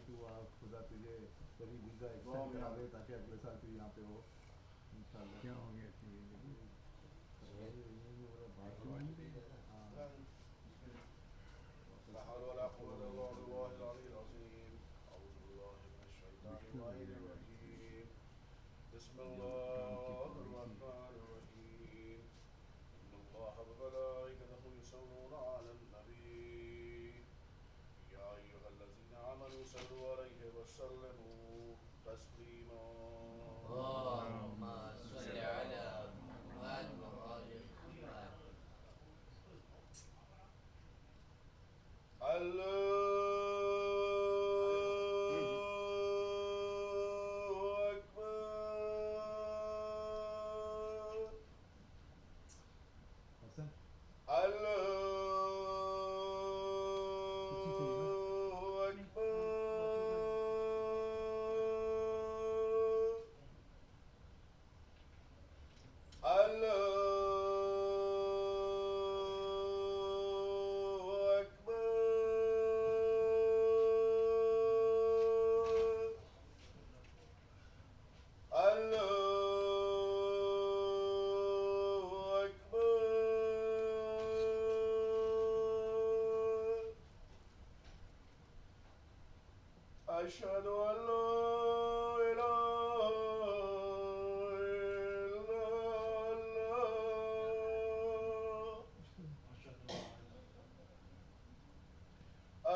تو آپ خدا تجھے کبھی ویزا ایکسٹینڈ کرا دے تاکہ اگلے سال تو یہاں پہ ہو انشاءاللہ. کیا ہو گیا تھی لا حول ولا قوة إلا بالله العلي العظيم. أعوذ بالله من الشيطان اللعين الرجيم. بسم الله الرحمن الرحيم. إن الله وملائكته يصلون على النبي يا أيها الذين آمنوا صلوا عليه وسلموا تسليما. اللهم صل على محمد وآل محمد. الله أكبر. حسن الله أكبر. الله أكبر. الله أكبر. أشهد أن لا إله إلا الله.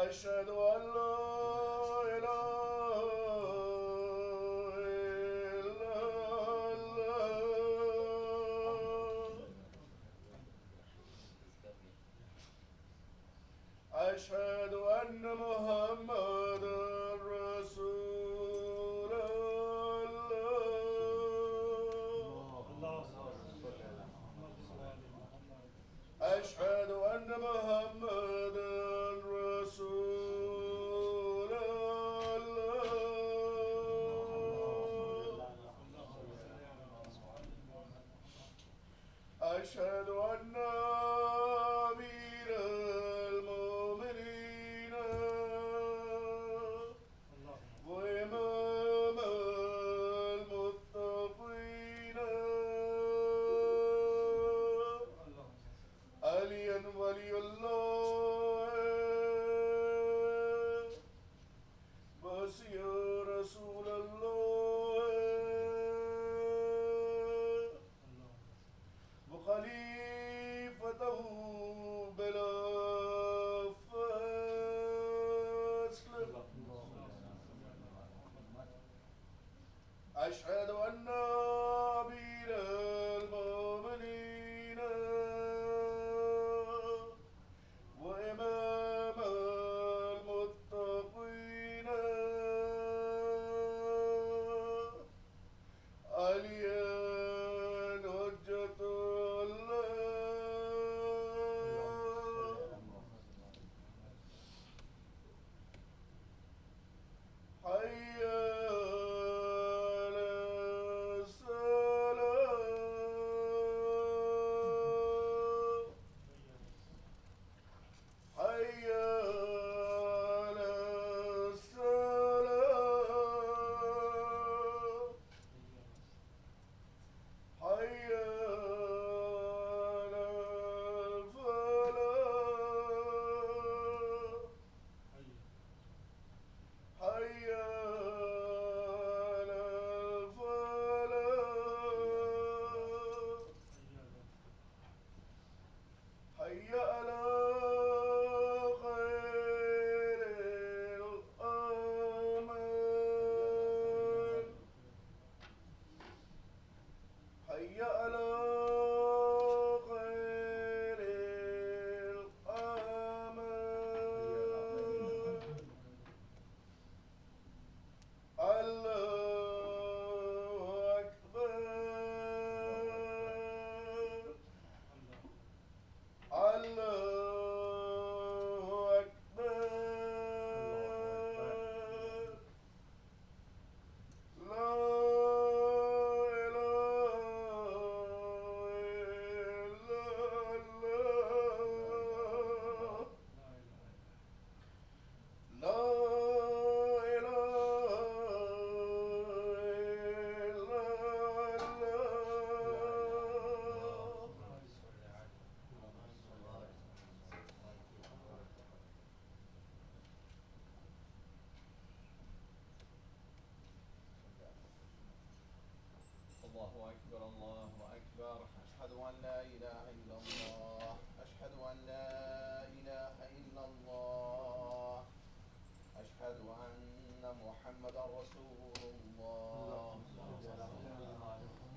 أشهد أن لا إله إلا الله. أشهد أن محمدا رسول الله. أشهد أن محمدا رسول الله. أشهد أن أمير المؤمنين وإمام المتقين عليا ولي الله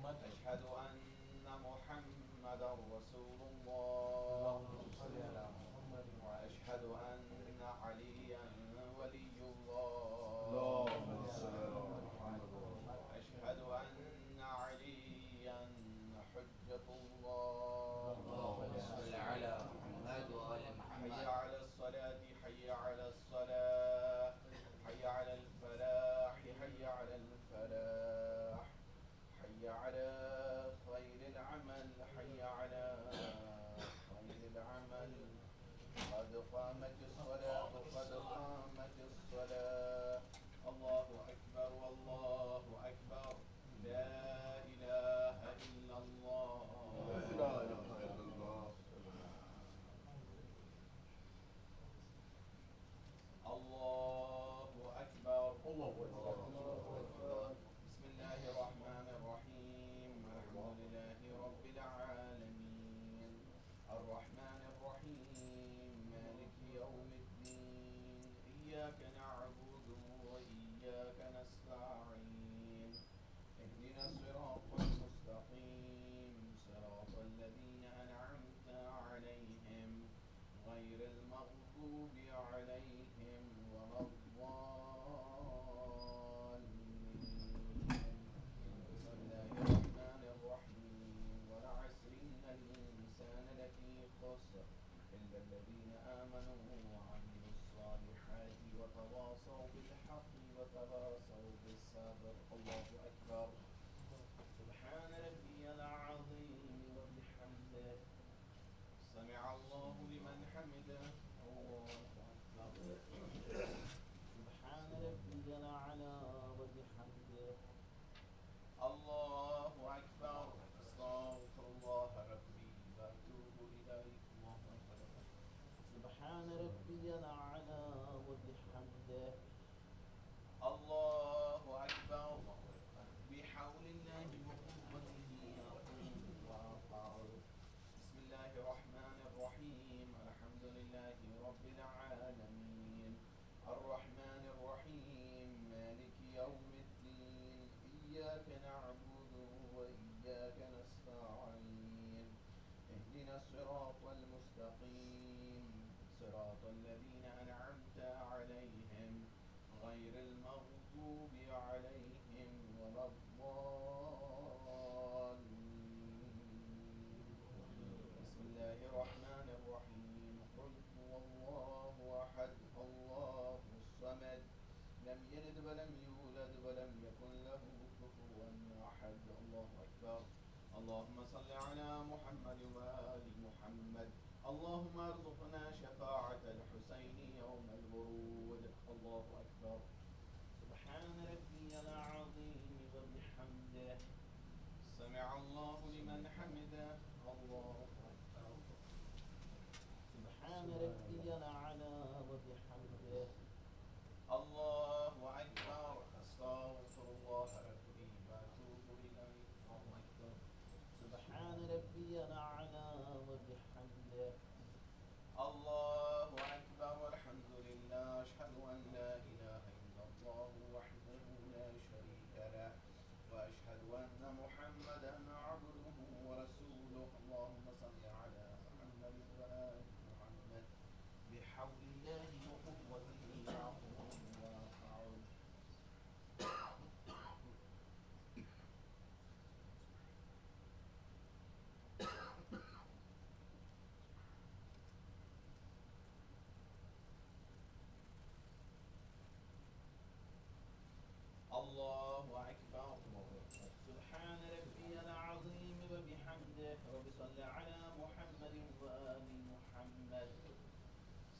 أشهد أن محمدا رسول الله وأشهد أن عليا ولي الله أشهد أن عليا حجة الله اللهم صل على محمد وآل حي محمد. على الصلاة حي على الصلاة حي على الفلاح حي على الفلاح حي على خير العمل حي على خير العمل قد قامت الصلاة قد قامت الصلاة الله أكبر والله أكبر لا إله إلا الله لا إله إلا الله. الله أكبر الله أكبر. بسم الله الرحمن الرحيم الحمد لله رب العالمين الرحمن الرحيم مالك يوم الدين إياك نعبد وإياك نستعين اهدنا الصراط المستقيم صراط الذين أنعمت عليهم غير المغضوب عليهم ولا الضالين بسم الله الرحمن الرحيم والعصر إن الإنسان لفي خسر إلا الذين آمنوا وعملوا الصالحات وتواصوا بالحق وتواصوا بالصبر الله أكبر سبحان ربي العظيم وبحمده سمع الله لمن حمده الله أكبر سبحان ربي الأعلى وبحمده الله أكبر أستغفر الله ربي وأتوب إليه الله أكبر سبحان ربي الأعلى وبحمده الله أكبر بحول الله وقوته أقوم وأقعد بسم الله الرحمن الرحيم الحمد لله رب العالمين الرحمن الرحيم مالك يوم الدين إياك نعبد وإياك نستعين اهدنا الصراط المستقيم صراط الذين أنعمت عليهم غير المغضوب عليهم ولا الضالين بسم الله الرحمن الرحيم قل هو الله أحد الله الصمد لم يلد ولم يولد ولم يكن له كفوا أحد الله أكبر اللهم صل على محمد وآل محمد اللهم ارزقنا شفاعة الحسين يوم الورود الله أكبر سبحان ربي العظيم وبحمده سمع الله لمن حمده الله أكبر سبحان ربي الأعلى وبحمده الله أكبر أستغفر الله ربي وأتوب إليه الله أكبر سبحان ربي الأعلى وبحمده الله أكبر والحمد لله أشهد أن لا إله إلا الله وحده لا شريك له وأشهد أن محمدا عبده ورسوله اللهم صل على محمد وآل محمد بحول الله وقوته أقوم وأقعد الله أكبر سبحان ربي العظيم وبحمده رب صل على محمد وآل محمد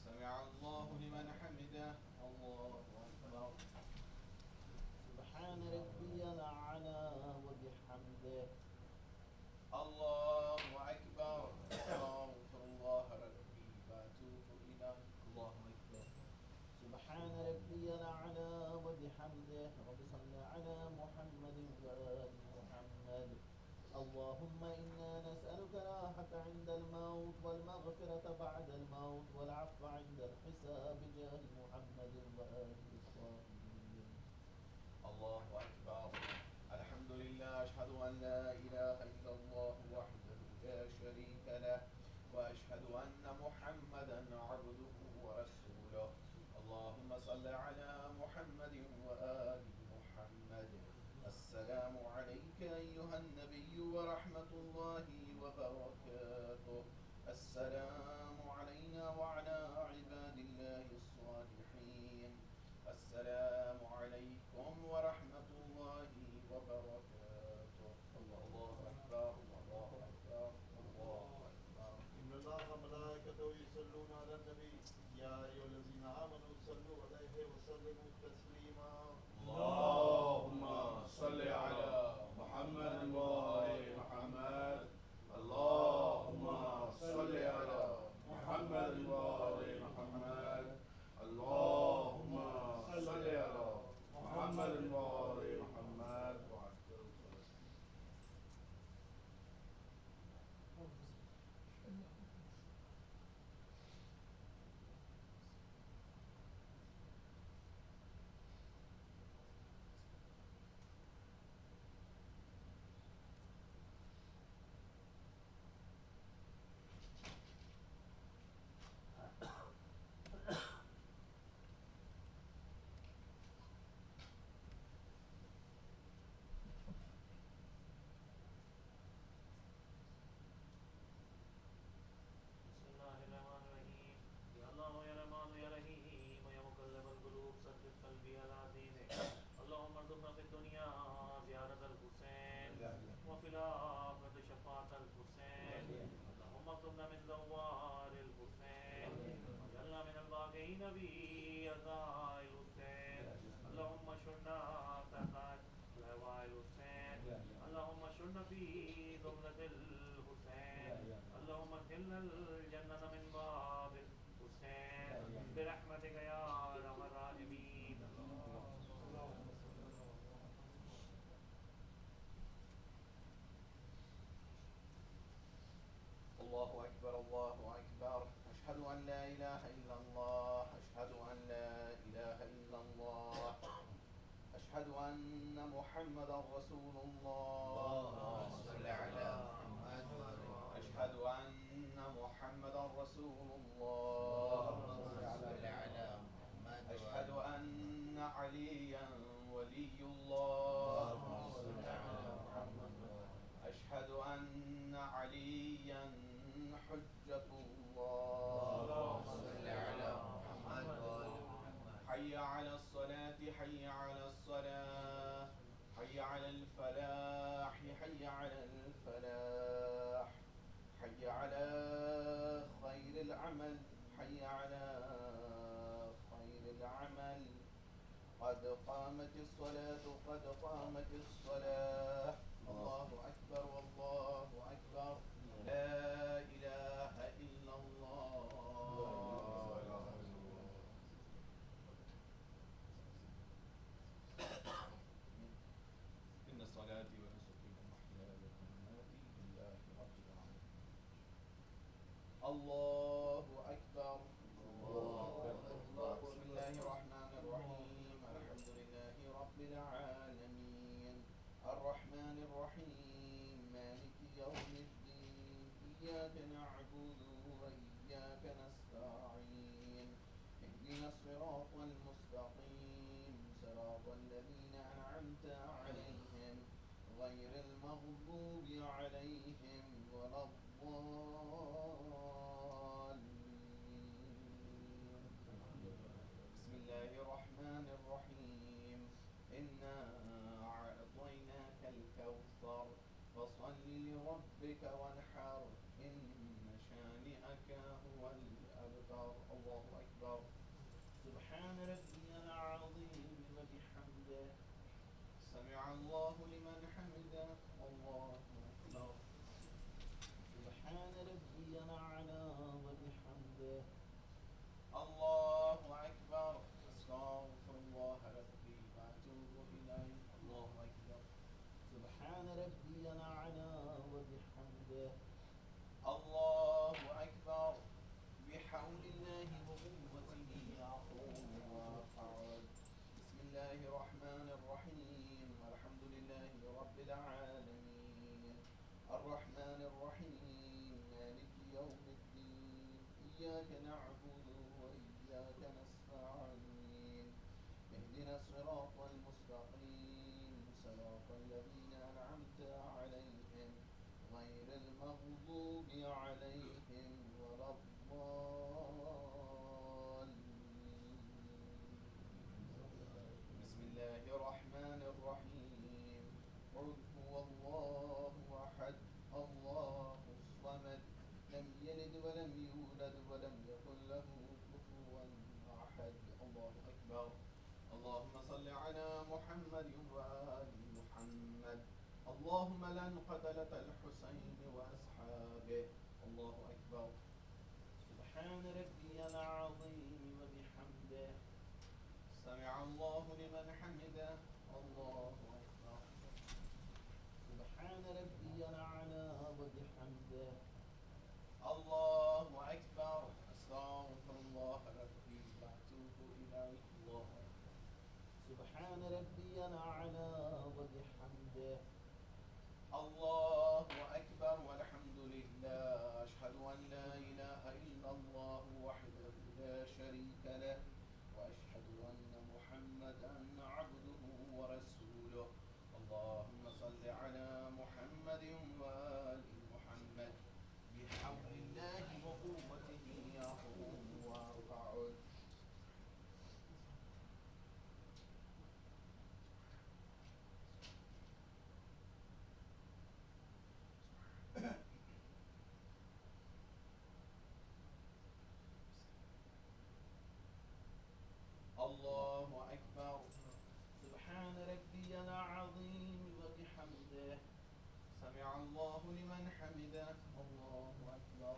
سمع الله لمن حمده الله أكبر سبحان ربي الأعلى وبحمده الله أكبر أستغفر الله ربي وأتوب إليه الله أكبر سبحان ربي الأعلى وبحمده رب صل على محمد وآل محمد اللهم إنا نسألك راحة عند الموت والمغفرة بعد الموت والعفو عند الحساب بجاه محمد وآله الطاهرين الله أكبر الحمد لله أشهد أن لا إله إلا الله وحده لا شريك له وأشهد أن محمدا عبده ورسوله. اللهم صل على محمد وآل محمد. السلام عليك أيها النبي ورحمة الله وبركاته. السلام علينا وعلى عباد الله الصالحين. السلام عليكم ورحمة الله وبركاته. الله أكبر الله أكبر الله أكبر. إن الله وملائكته يصلون على النبي يا أيها الذين آمنوا صلوا عليه وسلموا تسليما. اللهم صل على محمد وآل محمد. اللهم صل على محمد وآل محمد. اللهم صل على محمد وآل محمد. الله أكبر الله أكبر. أشهد أن لا إله إلا الله. أشهد أن لا إله إلا الله. أشهد أن محمدا رسول الله. صل على محمد. أشهد أن محمدا رسول الله. صل على محمد. أشهد أن عليا ولي الله. صل على محمد. أشهد أن عليا حجة الله. صل على محمد وآل محمد. حي على الصلاة حي على الصلاة حي على الفلاح حي على الفلاح حي على خير العمل حي على خير العمل. قد قامت الصلاة قد قامت الصلاة. الله أكبر والله أكبر. لا إله إلا الله. إن صلاتي ونسكي ومحياي ومماتي لله رب العالمين. الله أكبر الله أكبر. بسم الله الرحمن الرحيم. الحمد لله رب العالمين الرحمن الرحيم مالك يوم الدين. إياك نعبد وإياك نستعين. اهدنا الصراط المستقيم صراط الذين أنعمت عليهم غير المغضوب عليهم ولا الضالين. بسم الله الرحمن الرحيم. إنا أعطيناك الكوثر فصل لربك وانحر إن شانئك هو الأبتر. الله أكبر. سبحان ربي العظيم وبحمده. سمع الله لمن حمده. الله أكبر. سبحان ربي الأعلى وبحمده. الله أكبر. أستغفر الله ربي وأتوب إليه. الله أكبر. سبحان ربي الأعلى وبحمده. الله أكبر. بحول الله وقوته أقوم وأقعد. بسم الله الرحمن الرحيم. الحمد لله رب العالمين إياك نعبد وإياك نستعين اهدنا الصراط المستقيم صراط الذين أنعمت عليهم غير المغضوب عليهم ولا الضالين. بسم الله الرحمن الرحيم. قل هو الله أحد الله الصمد لم يلد ولم يولد ولم يكن له كفوا أحد. الله أكبر. اللهم صل على محمد وآل محمد. اللهم لن قتلة الحسين وأصحابه. الله أكبر. سبحان ربي العظيم وبحمده سمع الله لمن حمده. الله أكبر. سبحان ربي الأعلى وبحمده. الله أكبر. أستغفر الله ربي وأتوب إليه. الله أكبر. سبحان ربي الأعلى وبحمده. الله أكبر والحمد لله. أشهد أن لا إله إلا الله وحده لا شريك له وأشهد أن محمدا عبده ورسوله. اللهم صل على محمد وآل محمد. بحول الله وقوته أقوم وأقعد. الله أكبر. سبحان ربي العظيم وبحمده سمع الله لمن حمده. الله أكبر.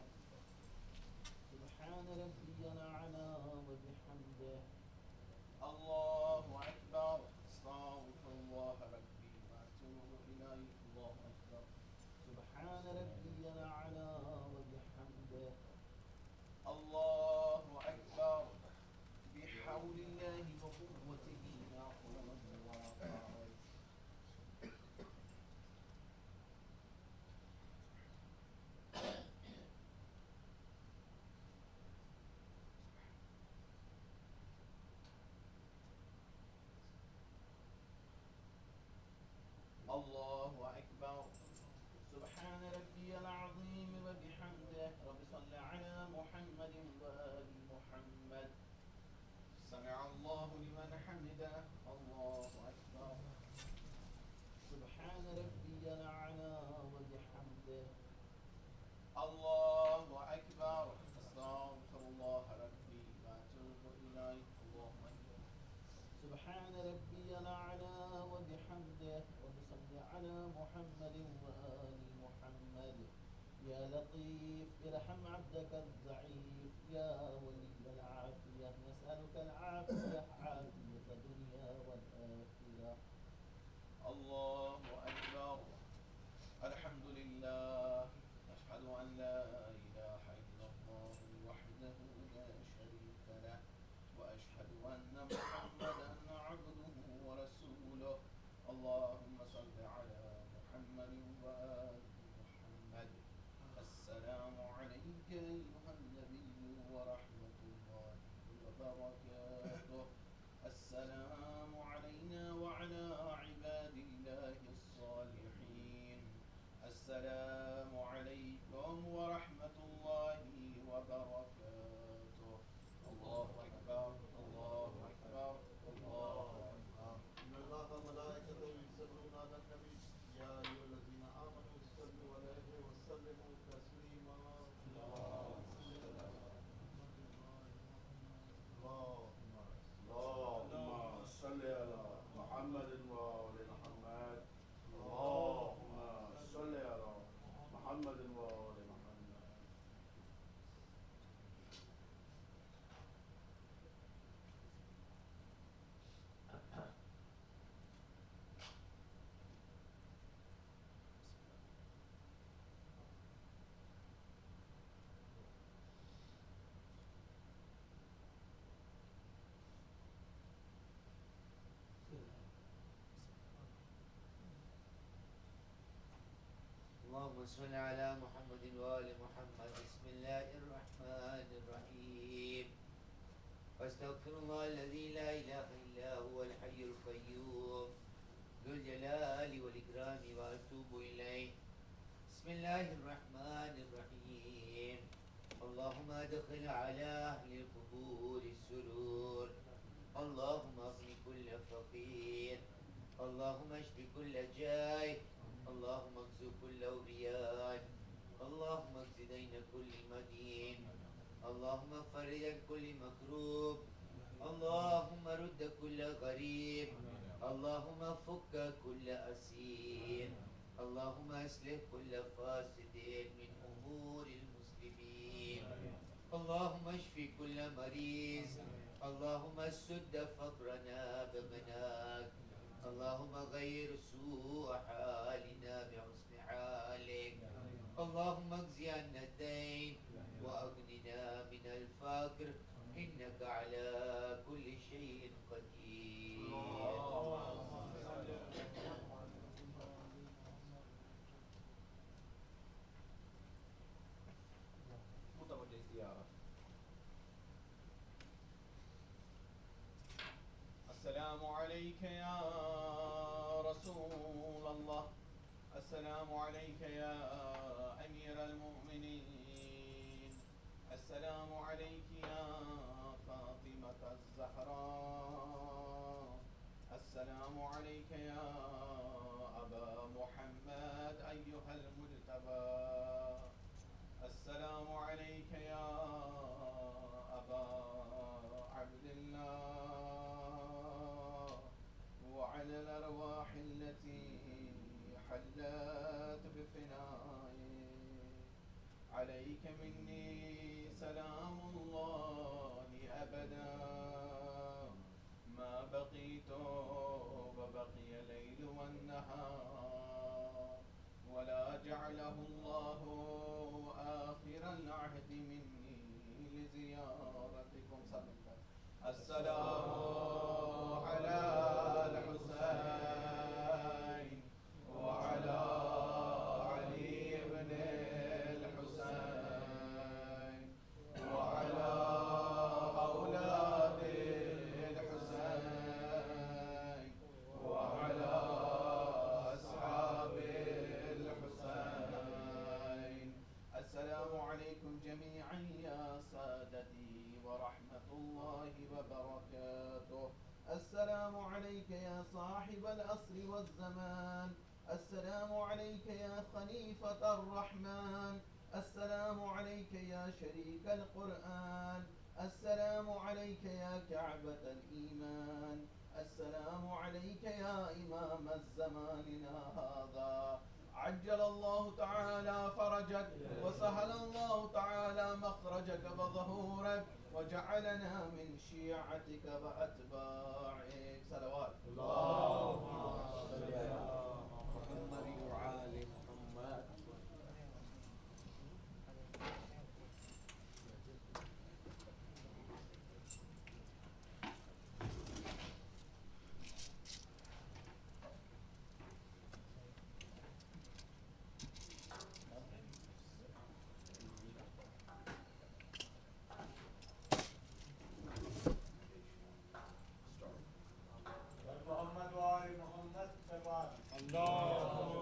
سبحان ربي الأعلى وبحمده. الله أكبر. أستغفر الله ربي وأتوب إليه. الله أكبر. سبحان ربي الأعلى وبحمده. الله أكبر. بحول الله وقوته أقوم وأقعد. الله أكبر. سبحان ربي العظيم وبحمده. رب صل على محمد وآل محمد. سمع الله لمن حمده. الله أكبر. سبحان ربي الأعلى وبحمده. الله أكبر. أستغفر الله ربي وأتوب إليه. الله أكبر. سبحان ربي الأعلى وبحمده. وصل على محمد وآل محمد. يا لطيف ارحم عبدك الضعيف. يا ولي العافية نسألك العافية عافية الدنيا والآخرة. الله أكبر. الحمد لله. أشهد أن لا إله إلا الله وحده لا شريك له وأشهد أن محمدا عبده ورسوله. اللهم صل على محمد وآل محمد. السلام عليك أيها النبي ورحمة الله وبركاته. السلام علينا وعلى عباد الله الصالحين. السلام عليكم ورحمة الله وبركاته. الله أكبر. الله أكبر. الله أكبر. إن الله وملائكته يصلون على النبي يا أيها الذين آمنوا صلوا عليه وسلموا تسليما. اللهم صل على محمد وآل محمد. اللهم صل على محمد وآل محمد. اللهم صل على محمد وآل محمد. بسم الله الرحمن الرحيم واستغفر الله الذي لا إله إلا هو الحي القيوم ذو الجلال والإكرام وأتوب إليه. بسم الله الرحمن الرحيم. اللهم ادخل على أهل القبور السرور. اللهم اغن كل فقير. اللهم اشف كل جائع. اللهم اكسو كل عريان. اللهم اكس دين كل مدين. اللهم فرج عن كل مكروب. اللهم رد كل غريب. اللهم فك كل أسير. اللهم اصلح كل فاسد من أمور المسلمين. اللهم اشف كل مريض. اللهم سد فقرنا بغناك. اللهم غير سوء حالنا بحسن حالك. اللهم اجزي عنا الدين وأغننا من الفقر إنك على كل شيء قدير. متوجہ زیارت. السلام عليك يا رسول الله. السلام عليك يا أمير المؤمنين. السلام عليك يا فاطمة الزهراء. السلام عليك يا أبا محمد أيها المجتبى. السلام عليك يا أبا عبد الله وعلى الأرواح التي حلت بفنائك. عليك مني سلام الله أبدا ما بقيت وبقي الليل والنهار ولا جعله الله آخر العهد مني لزيارتكم. السلام على الحسين وعلى علي بن الحسين وعلى أولاد الحسين وعلى أصحاب الحسين. السلام عليكم جميعا يا سادتي ورحمة الله وبركاته. السلام عليك يا صاحب العصر والزمان. السلام عليك يا خليفة الرحمن. السلام عليك يا شريك القرآن. السلام عليك يا كعبة الإيمان. السلام عليك يا إمام زماننا هذا. عجل الله تعالى فرجك وسهل الله تعالى مخرجك وظهورك وجعلنا من شيعتك وأتباعك. صلوات اللهم صل على محمد وآل محمد. محمد وآل محمد. صلوات. اللهم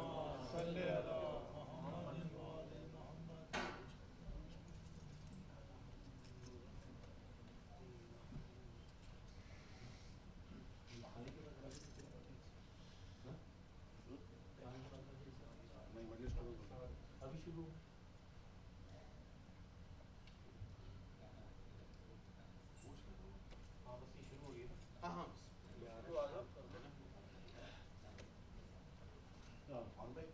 صل على محمد وآل محمد. نہیں مجلس شروع کرو. ابھی شروع. ہاں بس یہ شروع ہو گئی نا. ہاں عامر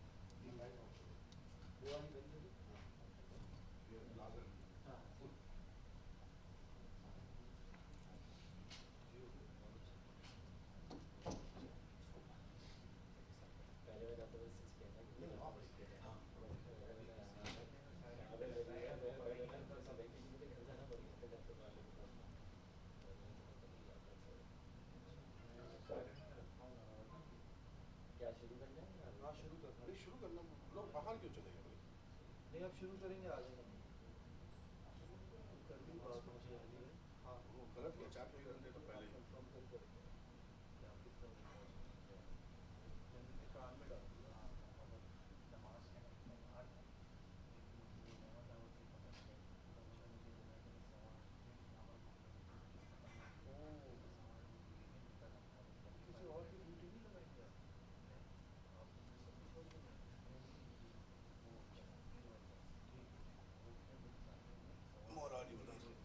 بھائی شروع کرنا. لوگ باہر کیوں چلے گئے؟ نہیں اب شروع کریں گے آ جائیں گے. غلط کیا 4 گھنٹے تو پہلے ہی کسی اور کی ڈیوٹی نہیں لگائیں گے آپ اپنے سبھی چھوڑ دیں گے مورال ہی بتا سکتے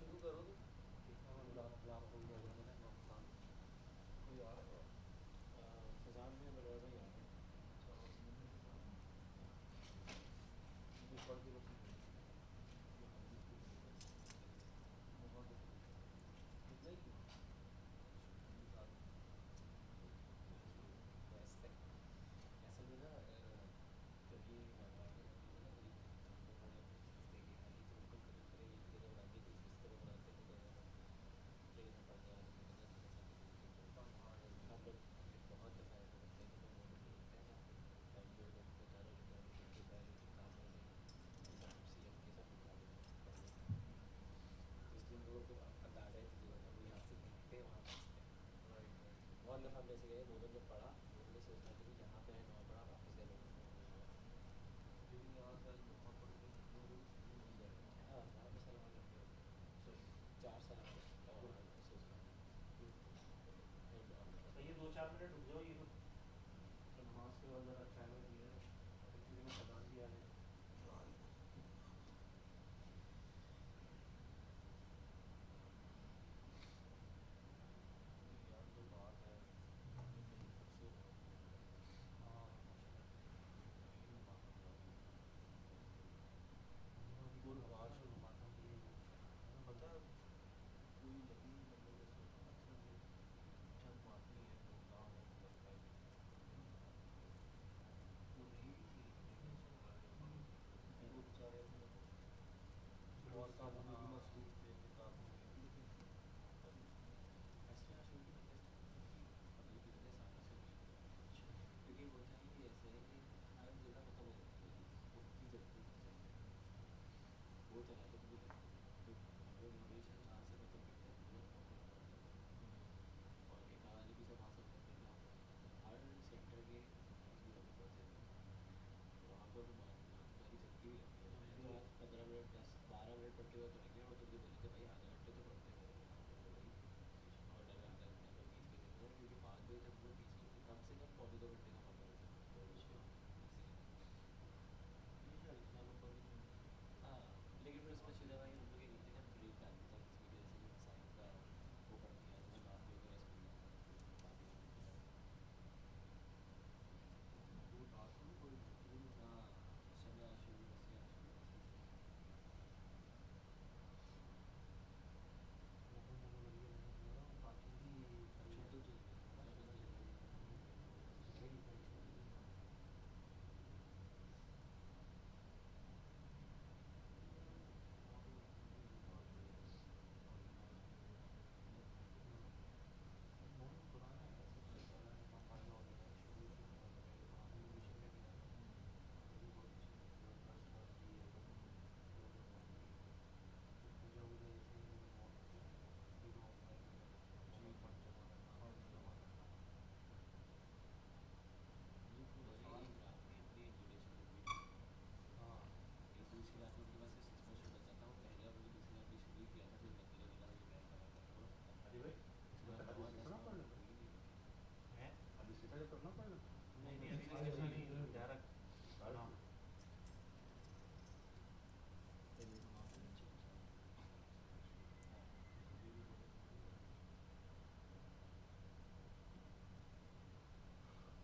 شروع کرو تو کوئی آ رہا ہے پڑھ کے بس یہ 2-4 منٹ رک جاؤ یہ تو نماز کے بعد ذرا چائے میں پیے کسی میں خدان بھی آ جائے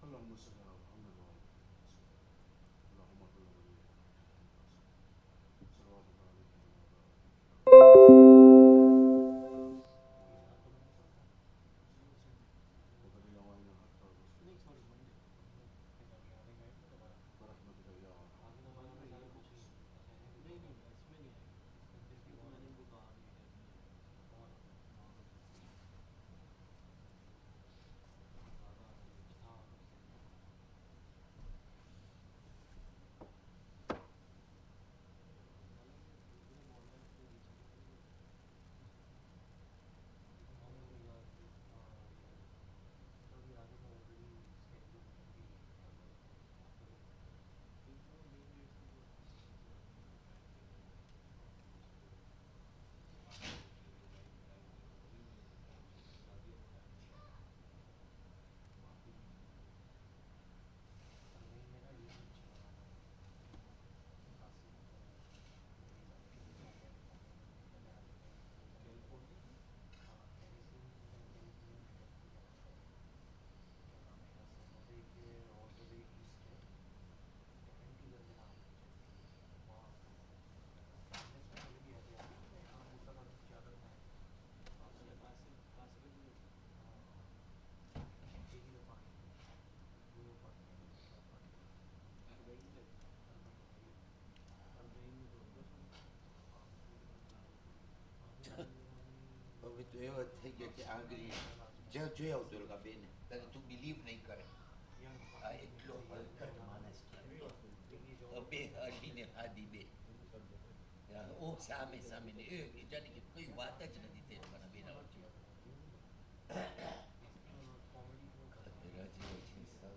اللهم صل على محمد وعلى آل محمد اللهم صل على محمد صلوات الله عليه وعلى آله evo te angry jojo durga bene da tu believe nahi kare એટલો હલકટ માણસ બે હરીને હાદી બે ઓ સામે સામે ને એ જાણે કે કોઈ વાત જ નથી તે લોકોના બેના વચ્ચે ખતરા જેવો છે સાવ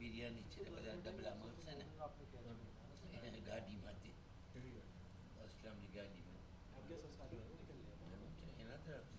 બિરયાની છે બધા ડબલા મળશે ને ગાડીમાંથી અસલામની ગાડીમાં એના તરફથી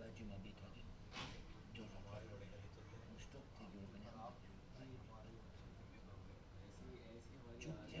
બાજુમાં બેઠા છે જો સ્ટોપ થઈ ગયો ચૂપ છે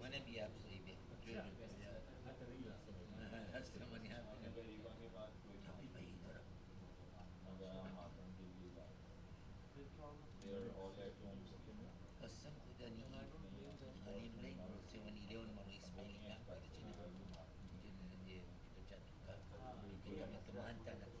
મને બી આપશે બે કસમ ખુદાની હરીમ લઈ 7-11 મારો ઇસ્માઇલી કામ કરે છે ને જે તો માનતા નથી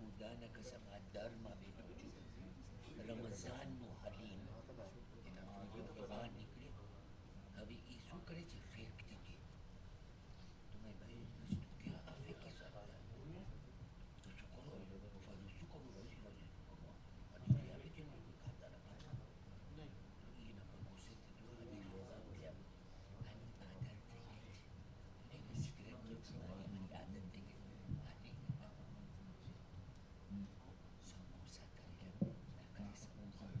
ખુદાના કસમ આ દરમાં બેઠો છું રમઝાનનું હલીમ એના બહાર નીકળ્યો હવે એ શું કરે છે ફેંકતી કે તમે ભાઈ વસ્તુ કે આ ફેંકી શકતા તો શું કરો ફરી શું કરું રોજી રોજી શું કરું અને આવે છે ને કોઈ ખાતા નથી એના પર ગુસ્સેથી તો આની રોજા થયા આની આદત થઈ ગઈ છે એને સિગરેટ પીવાની આદત થઈ ગઈ સમોસા કરી લે કરે સમોસા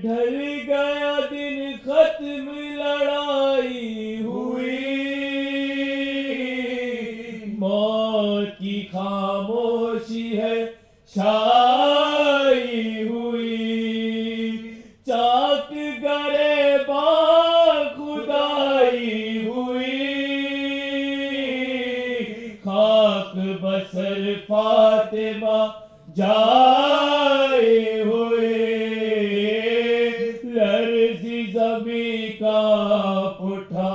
ڈھل گیا دن ختم لڑائی ہوئی موت کی خاموشی ہے چھائی ہوئی چاک گرے باں خدائی ہوئی خاک بسر فاطمہ جائے ہوئے لرزی زمیں کا اٹھا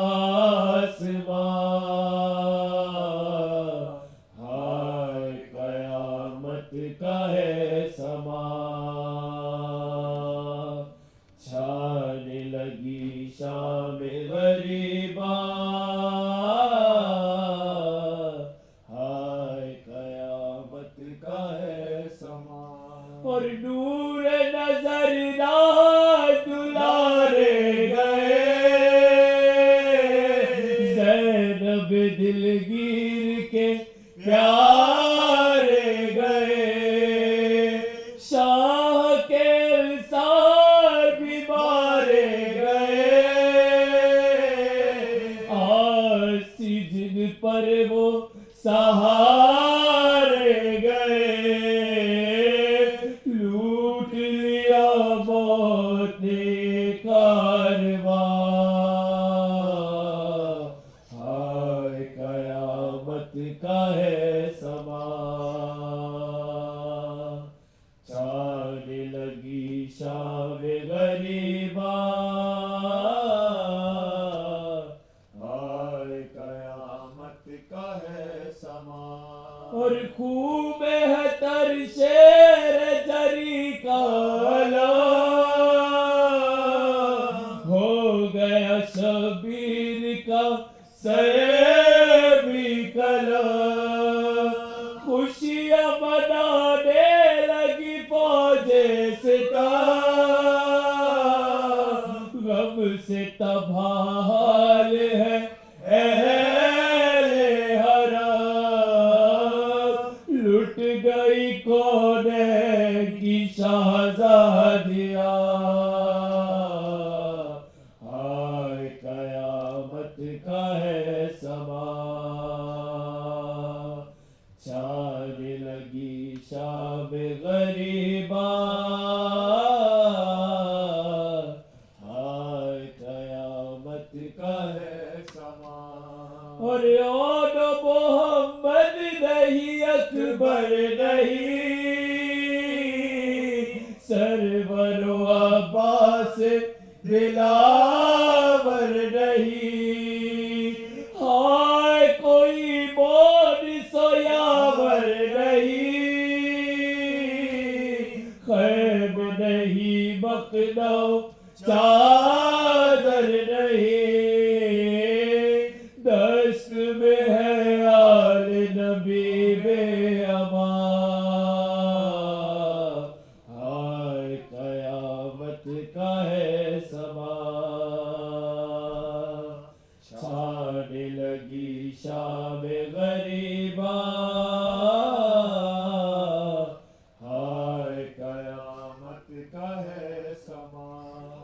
آسمان ہائے قیامت کا ہے سما چھانے لگی شام غریباں اور نور نظر راہ دلارے گئے زینب دلگیر کے پیارے گئے شاہ کے انصار بھی مارے گئے اور سجن پر وہ سہارے گئے موت نے کارواں ہائے قیامت کا ہے سما چھانے لگی شام غریباں ہائے قیامت کا ہے سما اور خوب ہے تر شیر جری کا ہو گیا شبیر کا سیبی کلا خوشیاں منانے لگی فوج ستار غم سے تباہ حال ہے اہل حرام لٹ گئی کونین کی شہزادیاں ہائے قیامت کا ہے سما چھانے لگی شام غریباں ہائے قیامت کا ہے سما اور یون محمد نہیں اکبر نہیں سرور و عباس دلاور نہیں ہائے کوئی مونس و یاور نہیں خیب نہیں مقدو چادر نہیں دست میں ہے آل نبی بے امان ہائے قیامت کا ہے سما چھانے لگی شام غریباں ہائے قیامت کا ہے سما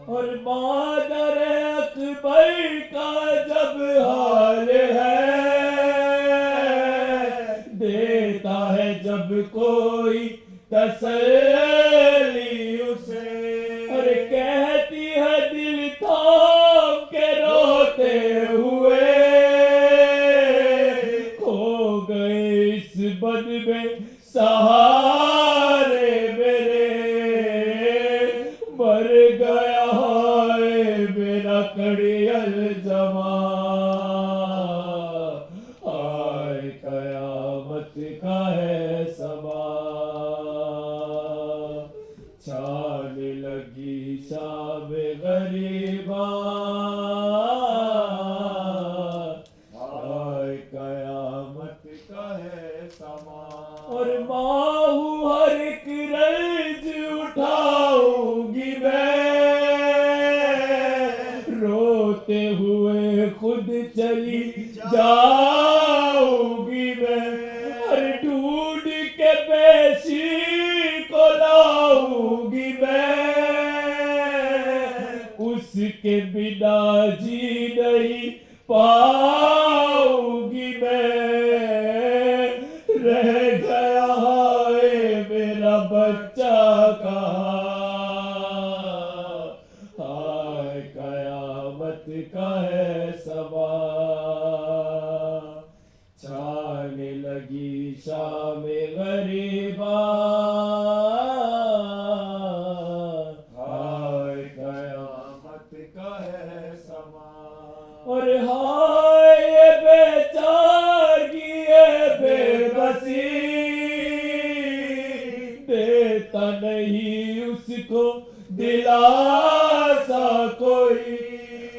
اور مادر اکبر کا جب حال ہے دیتا ہے جب کوئی تسلی اسے اور کہتی ہے دل تھام کے روتے ہوئے کھو گئے اس بد میں سہارے میرے مر گیا ہے میرا کڑیل جوان ہائے قیامت کا ہے سما چھانے لگی شام غریباں ہائے قیامت کا ہے سما اور ماہو ہر ایک رنج اٹھاؤں گی میں روتے ہوئے خود چلی جاؤں گی میں ہر ڈھونڈ کے پیشی کو لاؤں گی میں کے بنا جی نہیں پاؤں گی میں، رہ گیا ہے میرا بچہ کہاں، ہائے قیامت کا ہے سما، چھانے لگی شام غریبا، ہائے قیامت کا ہے سما، اور ہائے یہ بیچارگی ہے بے بسی، دیتا نہیں اس کو دلاسا کوئی،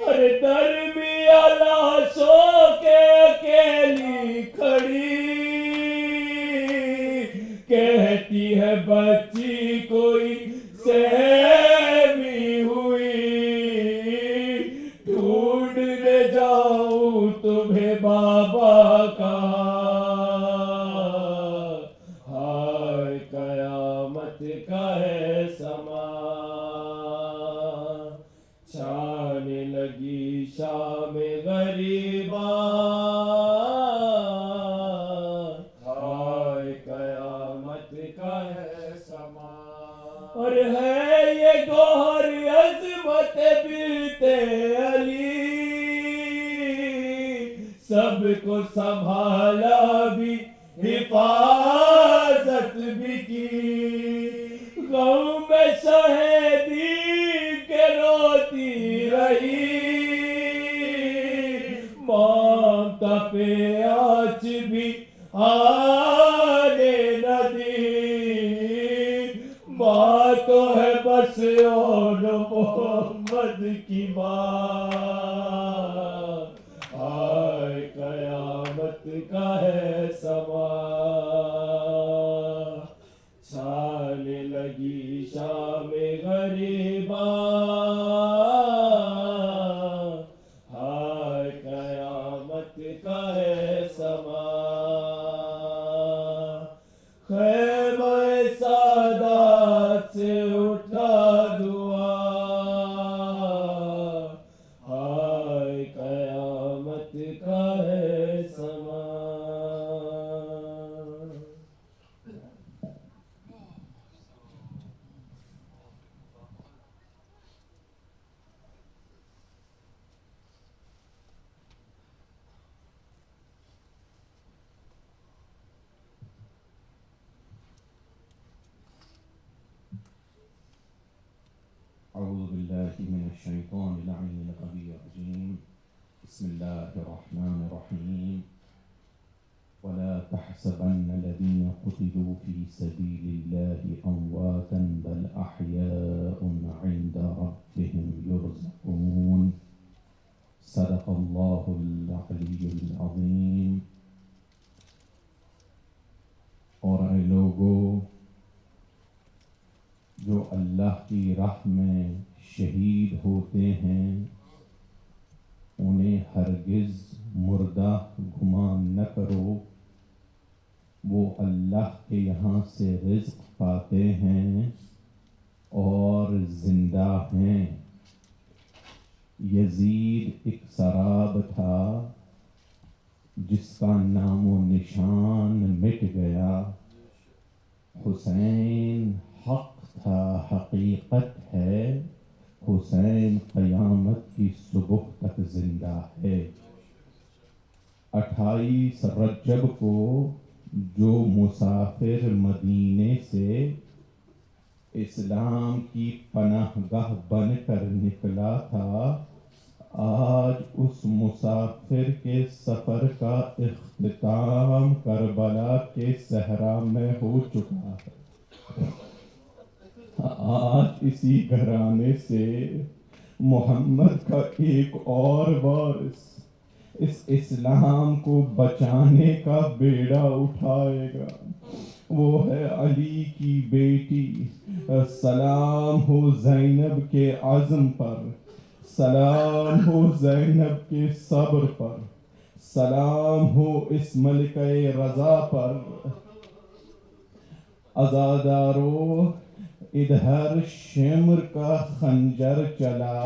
ہر درمیاں لاشوں کے اکیلی کھڑی، کہتی ہے بچی کوئی سہمی ہوئی، ڈھونڈنے جاؤں تمہیں بابا کا، ہائے قیامت کا ہے سما، چھانے لگی شام غریبا، ہائے قیامت کا ہے سما، اور ہے یہ گوہر عظمت بنت علی، سب کو سنبھالا بھی حفاظت بھی کی، غم میں شہیدی کے روتی رہی، موت پہ آج بھی آنے نہ دی، ماں تو ہے بس اور محمد کی ماں، ہائے قیامت کا ہے سما، چھانے لگی شام غریبا، ہائے قیامت کا ہے سما، خیمہ سادات سے اٹھا دعا، ہائے قیامت کا ہے سما، اعوذ باللہ من الشیطان اللعین القوی الرجیم، بسم اللہ الرحمن الرحیم، ولا تحسبن الذين قتلوا في سبيل الله أمواتا بل أحياء عند ربهم يرزقون، صدق الله العلی العظیم۔ اور اے لوگو جو اللہ کی راہ میں شہید ہوتے ہیں انہیں ہرگز مردہ گمان نہ کرو، وہ اللہ کے یہاں سے رزق پاتے ہیں اور زندہ ہیں۔ یزید ایک سراب تھا جس کا نام و نشان مٹ گیا، حسین حق تھا حقیقت ہے، حسین قیامت کی صبح تک زندہ ہے۔ 28 رجب کو جو مسافر مدینے سے اسلام کی پناہ گاہ بن کر نکلا تھا، آج اس مسافر کے سفر کا اختتام کربلا کے صحرا میں ہو چکا ہے۔ آج اسی گھرانے سے محمد کا ایک اور وارث اس اسلام کو بچانے کا بیڑا اٹھائے گا، وہ ہے علی کی بیٹی۔ سلام ہو زینب کے عزم پر، سلام ہو زینب کے صبر پر، سلام ہو اس ملکہ رضا پر۔ عزادارو ادھر شمر کا خنجر چلا،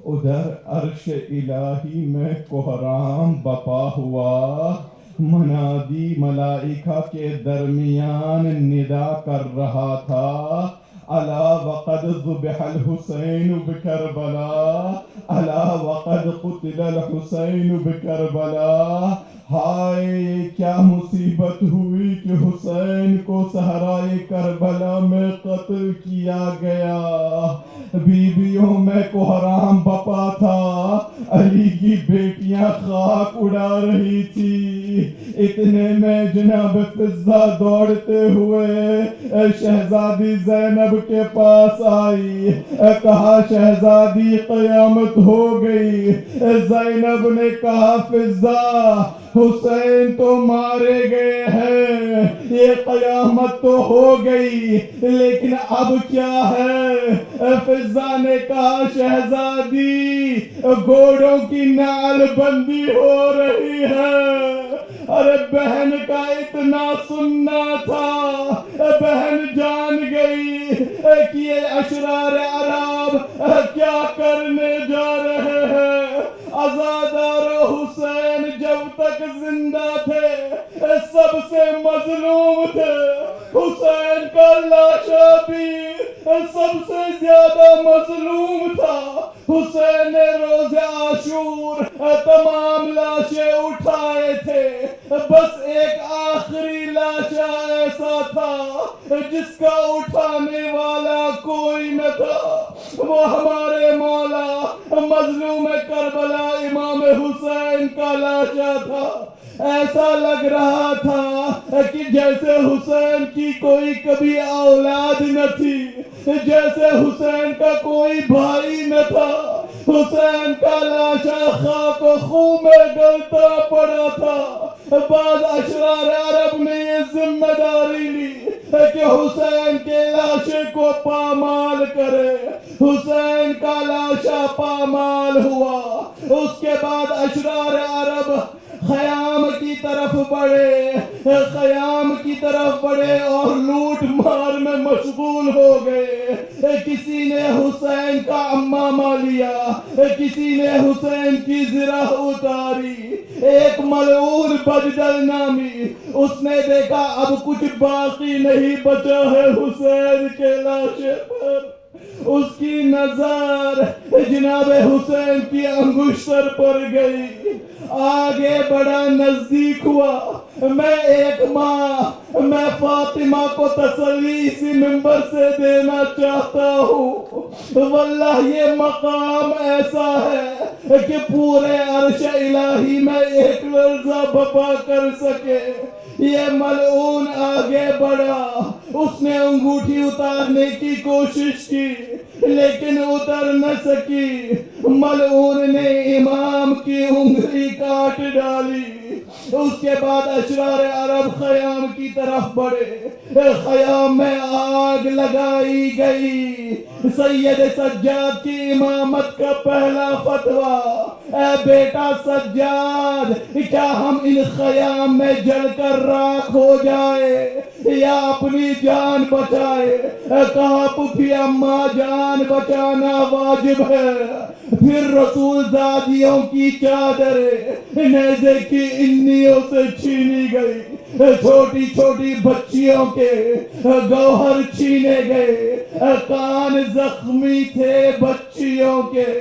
ادھر عرش الہی میں کوہرام بپا ہوا، منادی ملائکہ کے درمیان ندا کر رہا تھا، الا وقد ذبح الحسین بکربلا، الا وقد قتل الحسین بکربلا۔ ہائے کیا مصیبت ہوئی کہ حسین کو صحرائے کربلا میں قتل کیا گیا۔ بیویوں میں کوہرام بپا تھا، علی کی بیٹیاں خاک اڑا رہی تھی، اتنے میں جناب فضہ دوڑتے ہوئے شہزادی زینب کے پاس آئی، کہا شہزادی قیامت ہو گئی۔ زینب نے کہا فضہ حسین تو مارے گئے ہیں، یہ قیامت تو ہو گئی، لیکن اب کیا ہے؟ فضہ نے کہا شہزادی گھوڑوں کی نعل بندی ہو رہی ہے۔ ارے بہن کا اتنا سننا تھا، بہن جان گئی کہ یہ اشرار عرب کیا کرنے جا رہے ہیں۔ عزادار حسین جب تک زندہ تھے سب سے مظلوم تھے، حسین کا لاشا بھی سب سے زیادہ مظلوم تھا۔ حسین نے روز عاشور تمام لاشیں اٹھائے تھے، بس ایک آخری لاشا ایسا تھا جس کا اٹھانے والا کوئی نہ تھا، وہ ہمارے مولا مظلوم کربلا امام حسین کا لاشا تھا۔ ایسا لگ رہا تھا کہ جیسے حسین کی کوئی کبھی اولاد نہ تھی، جیسے حسین کا کوئی بھائی نہ تھا۔ حسین کا لاشا خاک و خون میں گلتا پڑا تھا۔ بعض اشرار عرب نے یہ ذمہ داری لی کہ حسین کے لاشے کو پامال کرے۔ حسین کا لاشا پامال ہوا، اس کے بعد اشرار عرب خیام کی طرف بڑھے اور لوٹ مار میں مشغول ہو گئے۔ کسی نے حسین کا عمامہ لیا، کسی نے حسین کی زرہ اتاری۔ ایک ملعون بجدل نامی، اس نے دیکھا اب کچھ باقی نہیں بچا ہے حسین کے لاشے پر، اس کی نظر جناب حسین کی انگشتر پر گئی، آگے بڑا نزدیک ہوا۔ میں فاطمہ کو تسلی اسی منبر سے دینا چاہتا ہوں، واللہ یہ مقام ایسا ہے کہ پورے عرش الہی میں ایک لرزہ بپا کر سکے۔ یہ ملعون آگے بڑھا، اس نے انگوٹھی اتارنے کی کوشش کی لیکن اتر نہ سکی۔ ملعون نے امام کی انگلی کاٹ ڈالی۔ اس کے بعد اشرار عرب خیام کی طرف بڑھے، خیام میں آگ لگائی گئی۔ سید سجاد کی امامت کا پہلا فتویٰ، اے بیٹا سجاد، کیا ہم ان خیام میں جل کر راکھ ہو جائے یا اپنی جان بچائے؟ کہا پھوپھی اماں جان بچانا واجب ہے۔ پھر رسول زادیوں کی چادریں نیزے کی انیوں سے چھینی گئی، چھوٹی چھوٹی بچیوں کے گوہر چھینے گئے، کان زخمی تھے بچیوں کے۔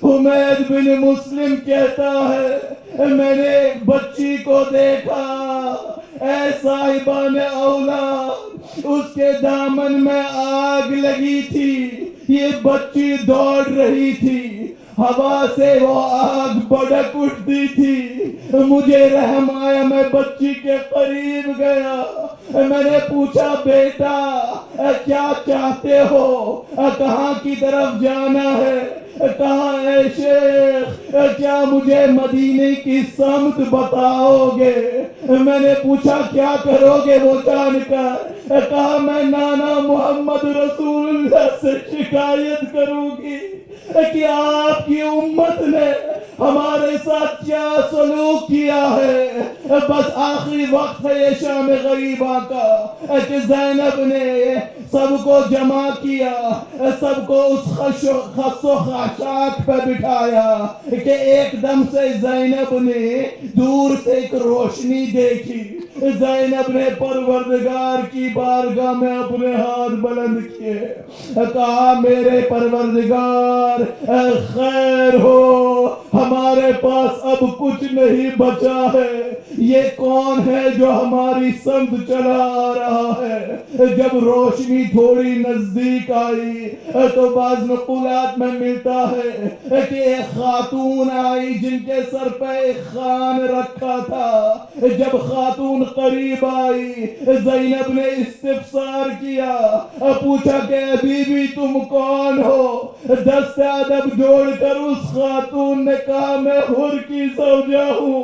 حمید بن مسلم کہتا ہے میں نے ایک بچی کو دیکھا، اے صاحبان اولاد، اس کے دامن میں آگ لگی تھی، یہ بچی دوڑ رہی تھی، ہوا سے وہ آگ بھڑک اٹھتی تھی۔ مجھے رحم آیا، میں بچی کے قریب گیا، میں نے پوچھا بیٹا کیا چاہتے ہو، کہاں کی طرف جانا ہے؟ کہا اے شیخ کیا مجھے مدینے کی سمت بتاؤ گے؟ میں نے پوچھا کیا کرو گے وہ جان کر؟ کہا میں نانا محمد رسول اللہ سے شکایت کروں گی کہ آپ کی امت نے ہمارے ساتھ کیا سلوک کیا ہے. بس آخری وقت ہے یہ شام غریبہ کا کہ زینب نے سب کو جمع کیا, سب کو اس خس و خاشاک پہ بٹھایا کہ ایک دم سے زینب نے دور سے ایک روشنی دیکھی. زینب نے پروردگار کی بارگاہ میں اپنے ہاتھ بلند کیے, کہا میرے پروردگار خیر ہو, ہمارے پاس اب کچھ نہیں بچا ہے. یہ کون ہے جو ہماری سمت چلا آ رہا ہے؟ جب روشنی تھوڑی نزدیک آئی تو بعض نقولات میں ملتا ہے کہ ایک خاتون آئی جن کے سر پہ ایک خان رکھا تھا. جب خاتون قریب آئی, زینب نے استفسار کیا, پوچھا کہ بی بی تم کون ہو؟ دست ادب جوڑ کر اس خاتون نے کہا میں حر کی زوجہ ہوں,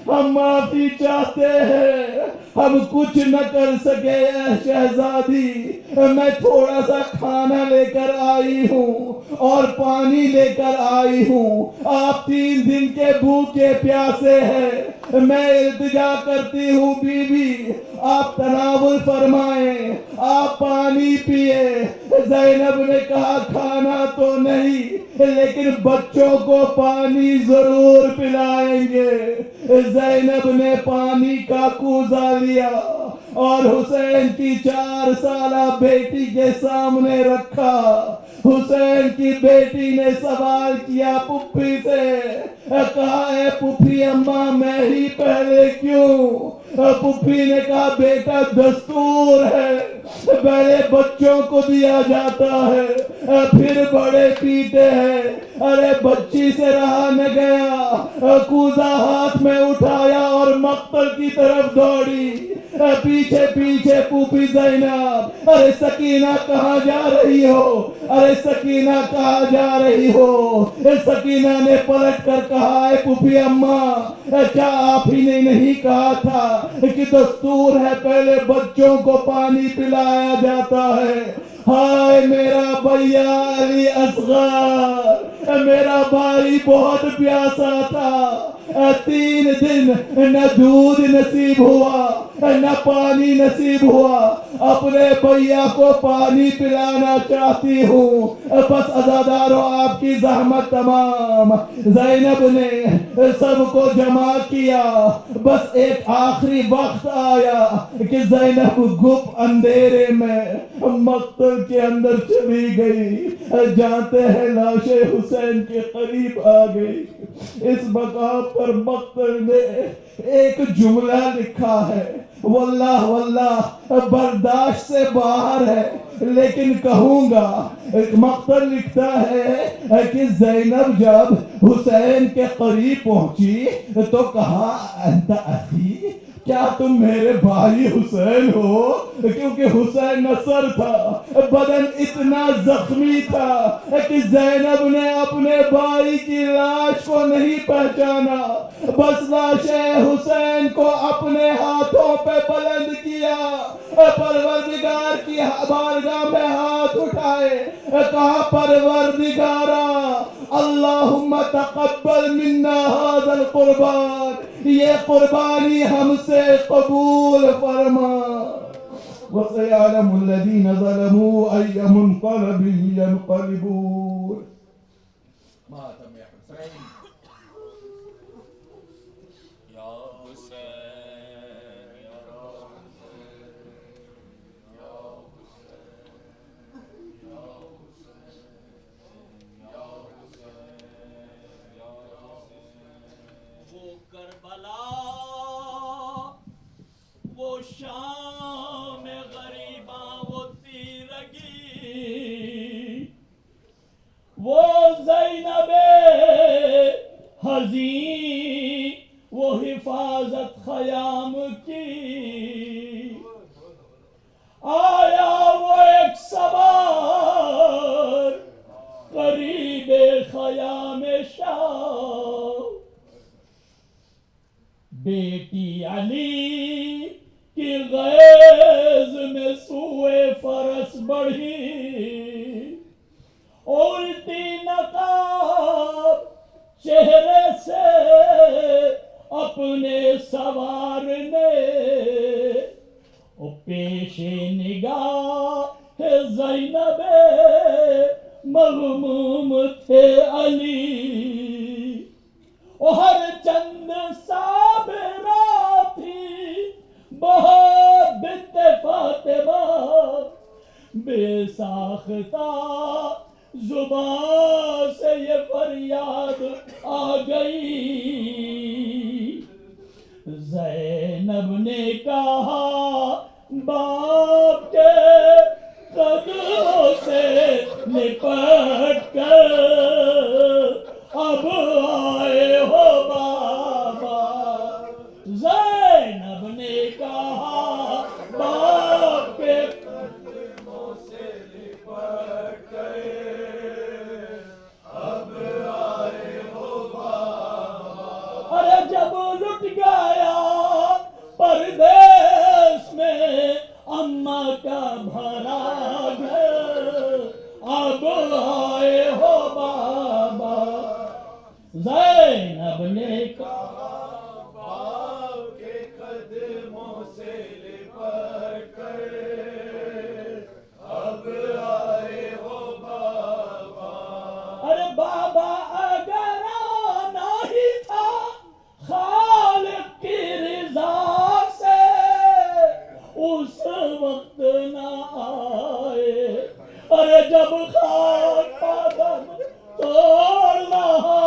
ہم معافی چاہتے ہیں, ہم کچھ نہ کر سکے اے شہزادی, میں تھوڑا سا کھانا لے کر آئی ہوں اور پانی لے کر آئی ہوں, آپ 3 دن کے بھوکے پیاسے ہیں, میں التجا کرتی ہوں بی بی آپ تناول فرمائیں, آپ پانی پیئے. زینب نے کہا کھانا تو نہیں لیکن بچوں کو پانی ضرور پلائیں گے. زینب نے پانی کا کوزہ لیا اور حسین کی 4 سالہ بیٹی کے سامنے رکھا. حسین کی بیٹی نے سوال کیا پھپھی سے, کہا اے پھپھی اماں میں ہی پہلے کیوں؟ پھپھی نے کہا بیٹا دستور ہے, پہلے بچوں کو دیا جاتا ہے پھر بڑے پیتے ہیں. ارے بچی سے رہا نہ گیا, کوزہ ہاتھ میں اٹھایا اور مقتل کی طرف دوڑی. پیچھے پیچھے پھوپھی زینب, ارے سکینہ کہاں جا رہی ہو؟ ارے سکینہ کہاں جا رہی ہو؟ سکینہ نے پلٹ کر کہا اے پھوپھی اماں کیا آپ ہی نے نہیں کہا تھا کہ دستور ہے پہلے بچوں کو پانی پلایا جاتا ہے؟ ہائے میرا بھیا علی اصغر, میرا بھائی بہت پیاسا تھا, 3 دن نہ دودھ نصیب ہوا نہ پانی نصیب ہوا, اپنے بھیا کو پانی پلانا چاہتی ہوں, بس عزادارو آپ کی زحمت تمام. زینب نے سب کو جمع کیا, بس ایک آخری وقت آیا کہ زینب گپ اندھیرے میں مقتل کے اندر چلی گئی. جانتے ہیں لاش حسین کے قریب آ گئی. اس مقام پر مقتل نے ایک جملہ لکھا ہے, واللہ واللہ برداشت سے باہر ہے لیکن کہوں گا. مقتل لکھتا ہے کہ زینب جب حسین کے قریب پہنچی تو کہا انت اخی, کیا تم میرے بھائی حسین ہو؟ کیونکہ حسین نصر تھا, بدن اتنا زخمی تھا کہ زینب نے اپنے بھائی کی لاش کو نہیں پہچانا, بس لاش حسین کو اپنے ہاتھوں پہ بلند کیا, پروردگار کی بارگاہ میں ہاتھ اٹھائے, کہا پروردگارا اللہم تقبل منا هذا القربان, یہ قربانی ہم سے قبول فرما. وَسَيَعْلَمُ الَّذِينَ ظَلَمُوا أَيَّ مُنْقَلَبٍ يَنْقَلِبُونَ. ماتم یا حسین. یا حسین یا وہ کربلا وہ شام غریباں وہ تیرگی, وہ زینب حزین وہ حفاظت خیام کی, آیا وہ ایک سوار قریب خیام شاہ, بیٹی علی کی غیظ میں سوئے فرس بڑھی, الٹی نقاب چہرے سے اپنے سوارنے، پیش نگاہ زینب مغموم تھے علی، ہر چند صابرہ تھی بہت بنت فاطمہ، بے ساختہ زبان سے یہ فریاد آ گئی، زینب نے کہا باپ کے قدموں سے لپٹ کر اب آئے ہو بابا، زینب نے کہا باپ کے قدموں سے لپٹ کر اب آئے ہو بابا، ارے جب لٹ گیا پردیس میں اماں کا بھرا گھر، اب آئے ہو بابا، زینب نے کہا باپ کے قدموں سے لپٹ کر اب آئے ہو بابا، ارے بابا اگر آنا ہی تھا خالق کی رضا سے اس وقت نہ آئے، ارے جب خاک قدم توڑ رہا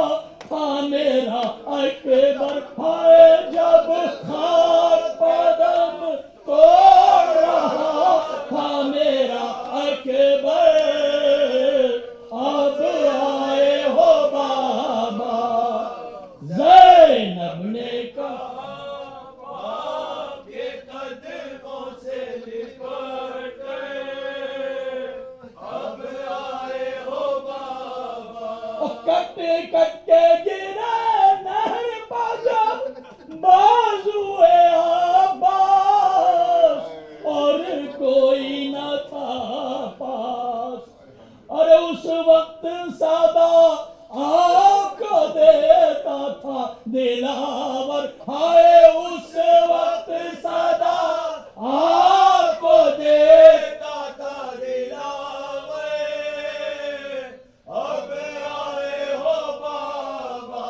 تھا میرا اکبر، ہائے جب خاک قدم توڑ رہا تھا میرا اکبر، اب آئے ہو بابا، زینب نے کہا باپ کے قدموں سے لپٹ کر اب آئے ہو بابا، کٹ کٹ کے گرے نہر پا جب بازوئے عباس، اور کوئی نہ تھا پاس، ارے اس وقت صدا آپ کو دیتا تھا دلاور، ہائے اس وقت صدا آپ کو دیتا تھا دلاور، اب آئے ہو بابا،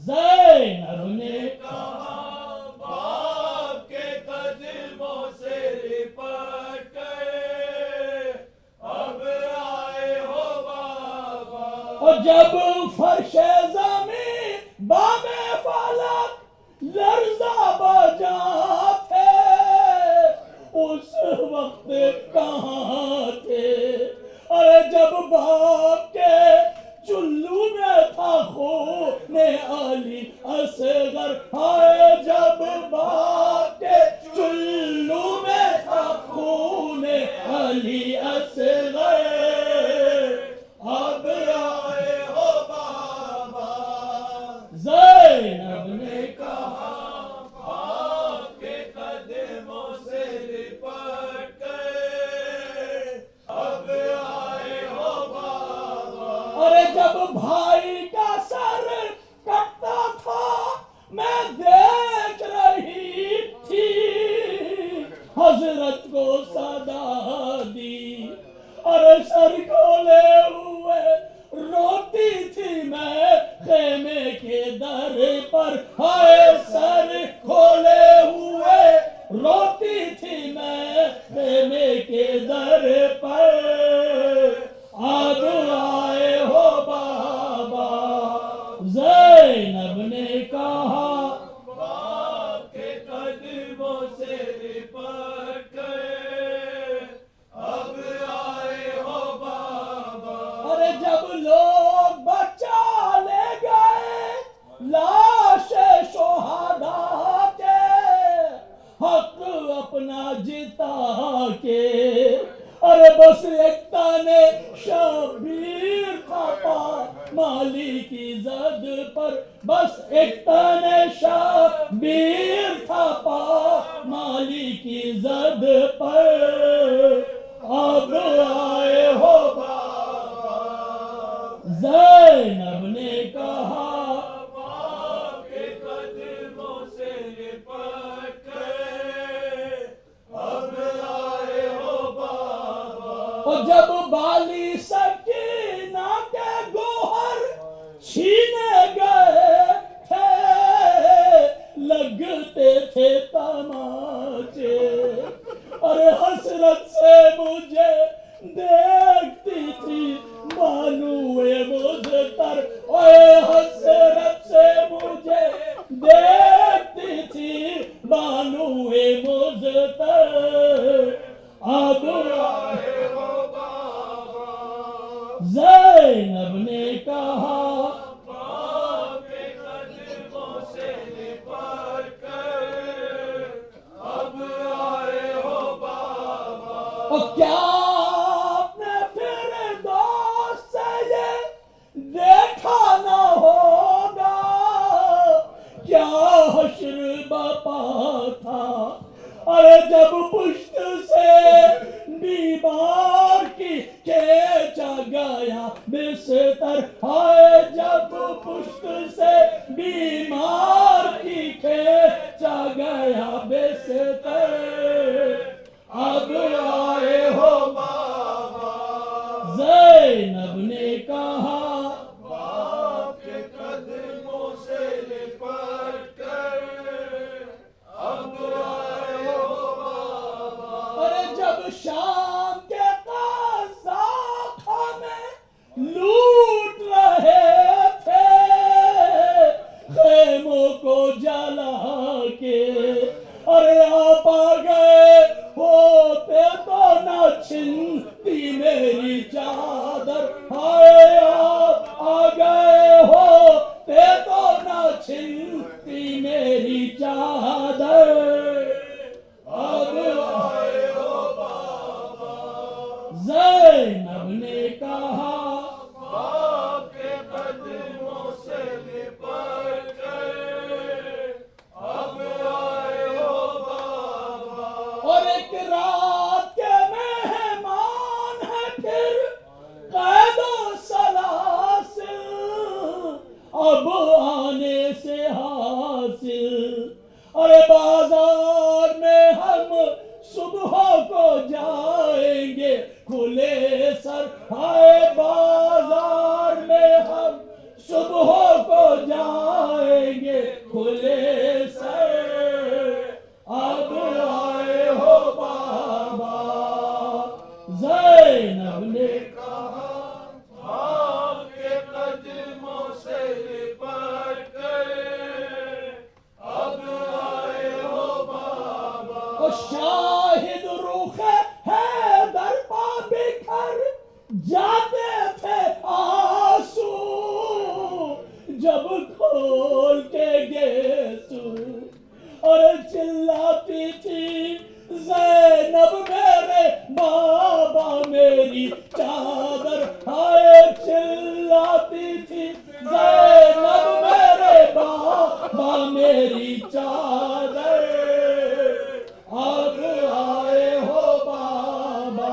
زینب نے کہا باپ کے قدموں سے لپٹ کر اب آئے ہو بابا، اور جب فرش زمین بام فلک لرزہ بجا تھے اس وقت کہاں تھے، ارے جب باپ کے چلو میں تھا خون علی اصغر، ہائے جب باپ کے چلو میں تھا خون علی اصغر، اب آئے ہو بابا، زینب نے کہا باپ کے قدموں سے لپٹ کر اب آئے ہو بابا، ارے جب بھائی کا سر کٹتا تھا میں دیکھ رہی تھی، حضرت کو صدا دی، ارے سر کھولے ہوئے روتی تھی میں خیمے کے در پر، ہائے سر کھولے ہوئے روتی تھی میں خیمے کے در پر، اب آئے ہو بابا، زینب نے کہا باپ کے قدموں سے لپٹ کر اب آئے ہو بابا، ارے جب لوگ بچا لے گئے لاش شہداء کے، حق اپنا جتا کے، ارے بس ایک تانے شبیر تھا پا مالی کی زد پر، بس ایک تانے شبیر تھا پا مالی کی زد پر، اب آئے ہو بابا، زینب نے کہا جب بالی سکینہ کے گوہر چھینے گئے تھے لگتے تھے تماچے اور حسرت سے مجھے دیکھتی تھی بانوئے مزتر اوے حسرت سے مجھے دیکھتی تھی بانوئے مزتر اب آئے ہو بابا زینب نے کہا باپ کے قدموں سے لپٹ کر اب آئے ہو بابا اور کیا آپ نے پھر دوست سے یہ دیکھا نہ ہوگا کیا حشر بپا تھا ارے جب پشت سے بیمار کی کھینچا گیا بستر ہائے جب پشت سے بیمار کی کھینچا گیا بستر اب آئے ہو بابا زینب نے کہا باپ کے قدموں سے لپٹ کر اب آئے ہو بابا اور جب شام کے قزاق ہمیں لوٹ رہے تھے خیموں کو جلا کے ارے آپ آ گئے ہوتے تو نہ چھنتی میری چادر ہائے آپ آ گئے ہوتے تو نہ چھنتی میری چادر اب آئے ہو بابا زینب نے کہا باپ کے قدموں سے لپٹ کر اب آئے ہو بابا اور ایک رات کے مہمان ہے پھر قید و سلاسل اب آنے سے حاصل ارے بازار میں ہم صبح کو جائیں گے کھلے سر ہائے بازار میں ہم صبح کو جائیں گے کھلے سر اب آئے ہو بابا زینب نے کہا باپ کے قدموں سے لپٹ کر اب آئے ہو بابا اور شاہد روخ حیدر پا بکھر جاتے تھے آنسو جب کھول کے گیسو اور چلاتی تھی زینب میرے بابا میری چادر ہائے چلاتی تھی زینب میرے بابا میری چادر اب آئے ہو بابا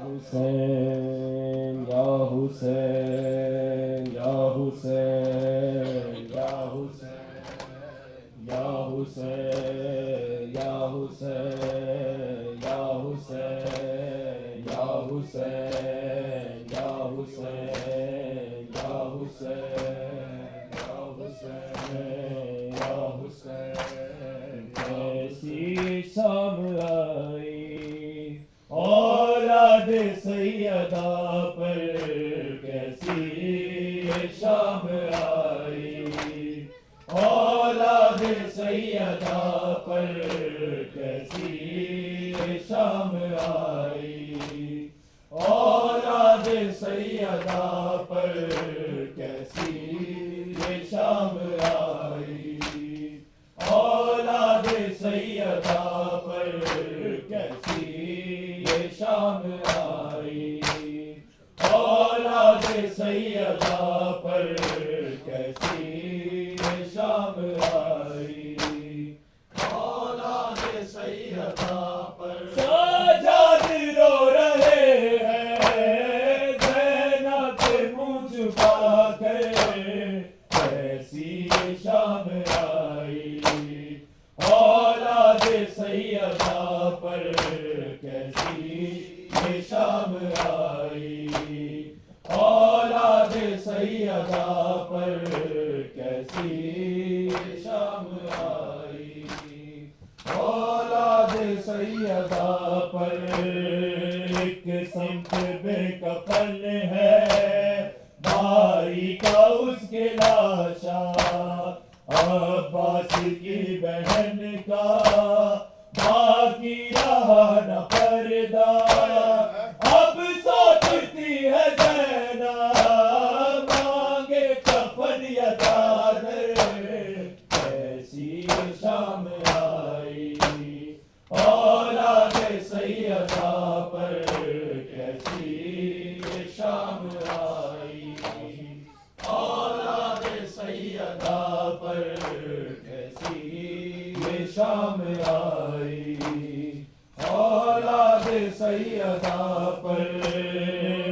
حسین یا حسین یا حسین یا حسین یا حسین یا حسین یا حسین یا حسین یا حسین یا حسین یا حسین یا حسین کیسی شام آئی اولاد سیدہ پر کیسی شام آئی اولاد سیدہ پر کیسی شام آئی اولاد سیدہ پر کیسی شام آئی اولاد سیدہ پر کیسی شام آئی اولاد سیدہ پر کیسی شام آئی اولاد سیدہ پر سجاد رو رہے ہیں زینب منہ چھپا کر کیسی شام آئی اولاد سیدہ پر کیسی یہ شام آئی، اولاد سیدہ پر کیسی یہ شام آئی، اولاد سیدہ پر ایک سمت بے کفن ہے، بھائی کا اس کے لاشا، عباس کی بہن کا باقی رہا نہ پردہ، اب سوچتی ہے زینب مانگے کفن یا چادر، کیسی شام آئی، اولاد سیدہ پر کیسی شام آئی، اولاد سیدہ پر کیسی شام آئی، اولاد سیدہ پر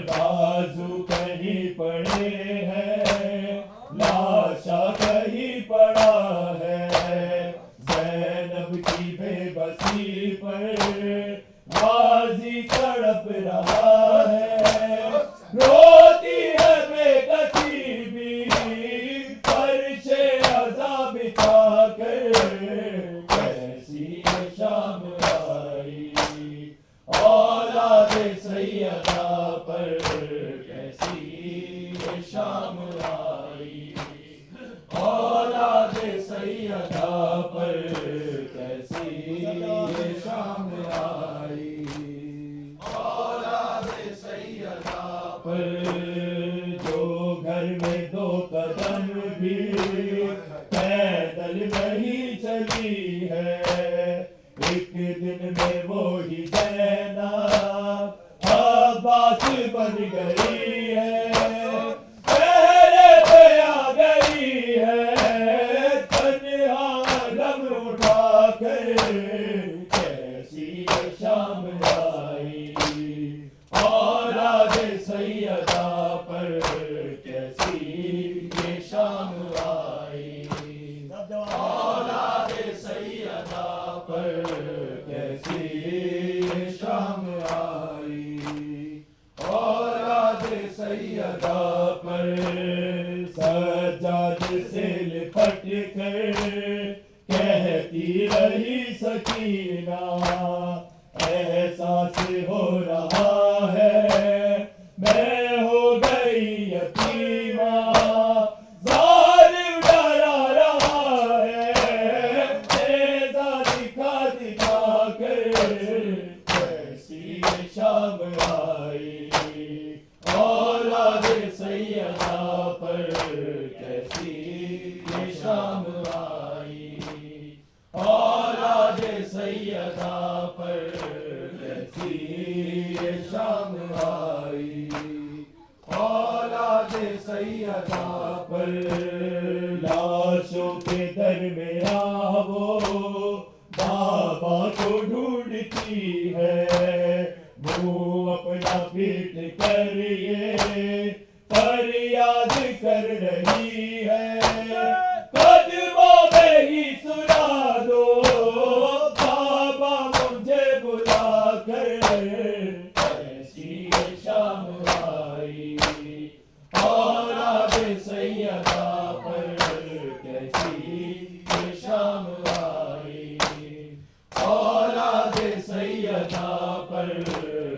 بازو کہیں پڑے ہیں، لاشا کہیں پڑا ہے، زینب کی بے بسی پر غازی تڑپ رہا ہے، روتی ہے بے کسی بھی فرش عزا بچھا کر، کیسی شام آئی، اولاد سیدہ پر کیسی شام آئی، اولاد سیدہ پر کیسی شام آئی، اولاد سیدہ پر جو گھر میں دو قدم بھی پیدل نہیں چلی ہے، ایک دن میں وہی زینب عباس بن گئی ہے، پہرے پہ آ گئی ہے، تنہا علم اٹھا کر، کیسی شام آئی، اولاد سیدہ پر کیسی یہ شام آئی، اولاد سیدہ پر کیسی یہ شام آئی، اولاد سیدہ پر سجاد سے لپٹ کر کہتی رہی سکینہ، احساس ہو رہا ہے میں ہو گئی یتیمہ، ظالم ڈرا رہا ہے نیزہ دکھا دکھا کر، کیسی شام آئی، اولاد سیدہ پر کیسی شام آئی، اولاد سیدہ پر کیسی شام آئی، اولاد سیدہ پر لاشوں کے درمیان وہ بابا کو ڈھونڈتی ہے، منہ اپنا پیٹ کر یہ فریاد کر رہی ہے، قدموں میں ہی سنا دو بابا مجھے بلا کر، ایسی شام آئی، اولاد سیدہ پر کیسی شام آئی، اولاد سیدہ پر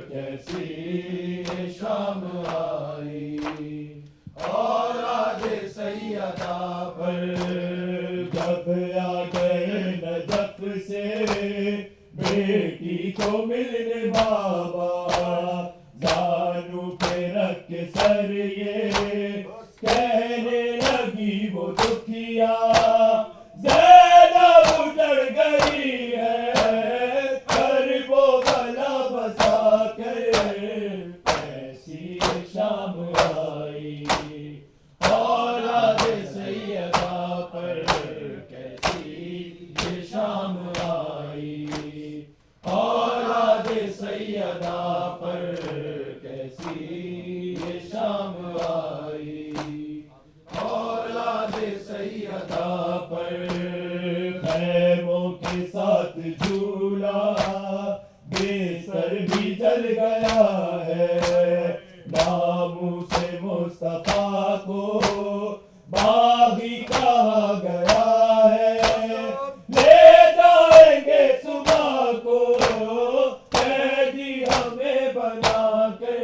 کیسی شام آئی، اولاد سیدہ پر جب آ گئے نجف سے بیٹی کو ملنے بابا، زانو پہ رکھ کے سر یہ کہنے لگی وہ دکھیا، زینب ڈر گئی ہے کرب و بلا بسا کر، ایسی شام آئی، اولاد سیدہ پر کیسی شام آئی، اولاد سیدہ پر کیسی شام آئی، اولاد سیدہ پر خیموں کے ساتھ جھولا بستر بھی چل گیا ہے، ناموں سے مصطفیٰ کو باغی کہا گیا ہے، لے جائیں گے صبح کو قیدی ہمیں بنا کے،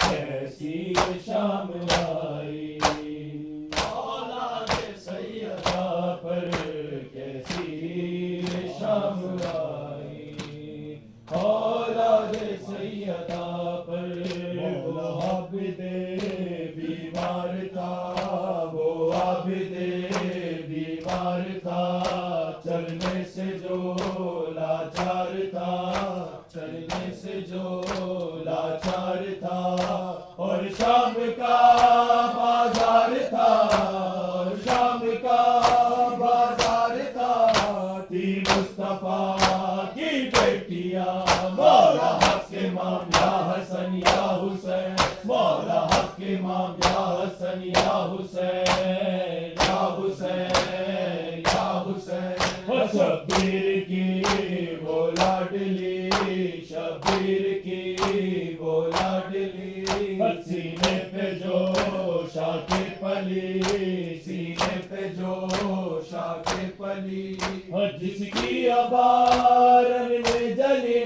کیسی شام آئی اولاد سیدہ پر، کیسی شام آئی اولاد سیدہ پر، وہ عابد بیمار تھا، وہ عابد بیمار تھا، چلنے سے جو لاچار تھا، چلنے سے جو لاچار تھا، اور شام کا بازار تھا، اور شام کا بازار تھا، تھی مصطفیٰ کی بیٹیاں، مولا حق امام یا حسن یا حسین، مولا حق امام یا حسن یا حسین، یا حسین یا حسین، شبیر کی وہ لاڈلی، شبیر کی وہ لاڈلی، سینے پہ جو شاخ پلی، سینے پہ جو شاخ پلی، جس کی ابارن میں جلے،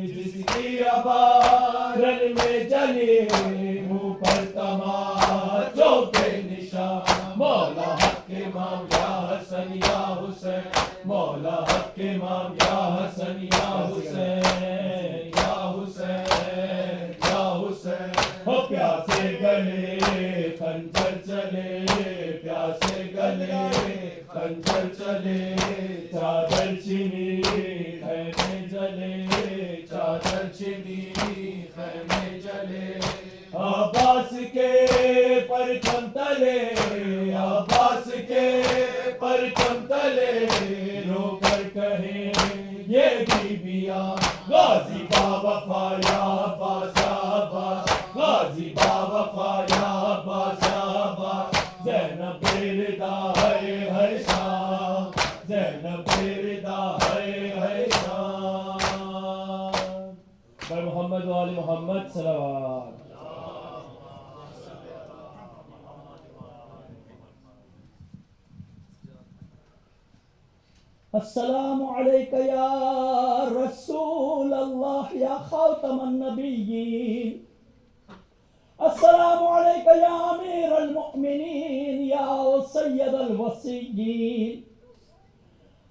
جس کی ابارن میں جلے، منہ پر تماچوں کے نشان، مولا حق امام یا حسن یا حسین، مولا حق امام یا حسن یا حسین، یا حسین یا حسین، ہو پیاسے گلے خنجر چلے، پیاسے گلے خنجر چلے، چادر چنی خیمے جلے، چادر چنی خیمے جلے، عباس کے پرچم تلے، عباس کے پرچم تلے، رو کر کہیں یہ بیویاں، غازی با وفا یا عباس یا عباس، غازی با وفا یا عباس یا عباس، زینب ردا ہے ہر شام، زینب ردا ہے ہر شام، پر محمد و آل محمد صلوات۔ السلام علیک یا رسول اللہ یا خاتم النبیین، السلام علیک یا امیر المؤمنین یا سید الوصیین،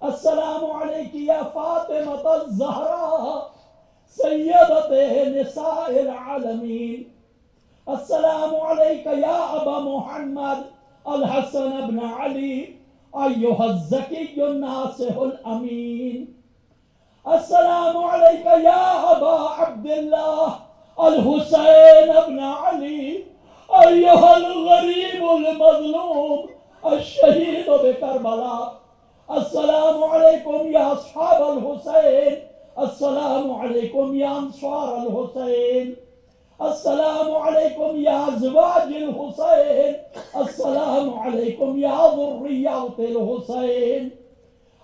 السلام علیک یا فاطمۃ الزہراء سیدۃ نساء العالمین، السلام علیک یا ابا محمد الحسن بن علی ایها الزکی الناصح الامین، السلام علیک یا ابا عبداللہ الحسین بن علی ایها الغریب المظلوم الشہید بکربلا، السلام علیکم یا اصحاب الحسین، السلام علیکم یا انصار الحسین، السلام علیکم یا ازواج الحسین، السلام علیکم یا ذریات الحسین،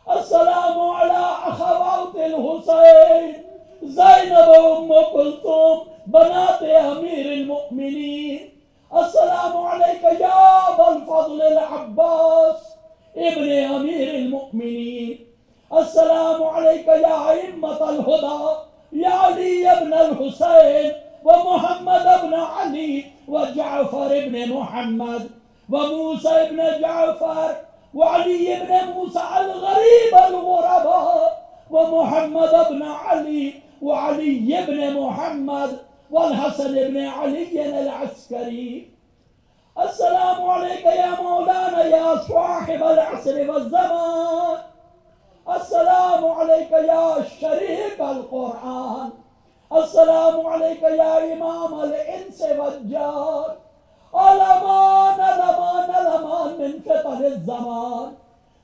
السلام علی اخوات الحسین، زینب ام کلثوم بنات امیر المؤمنین، السلام علیک یا ابا الفضل العباس ابن امیر المؤمنین، السلام علیک یا ائمۃ الہدی یا علی ابن الحسین ومحمد ابن علی وجعفر ابن محمد وموسى ابن جعفر وعلي ابن موسى الغريب الغرباء ومحمد ابن علي وعلي ابن محمد والحسن ابن علي العسكري، السلام عليك يا مولانا يا صاحب العصر والزمان، السلام عليك يا شريك القرآن، السلام عليك يا إمام الإنس والجان، الأمان الأمان الأمان من فتن الزمان،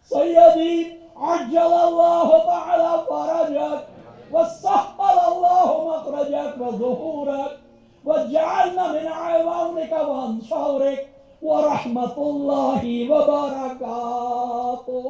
سيدي عجل الله تعالى فرجك وسهل الله مخرجك وظهورك واجعلنا من عوانك وأنصارك ورحمة الله وبركاته.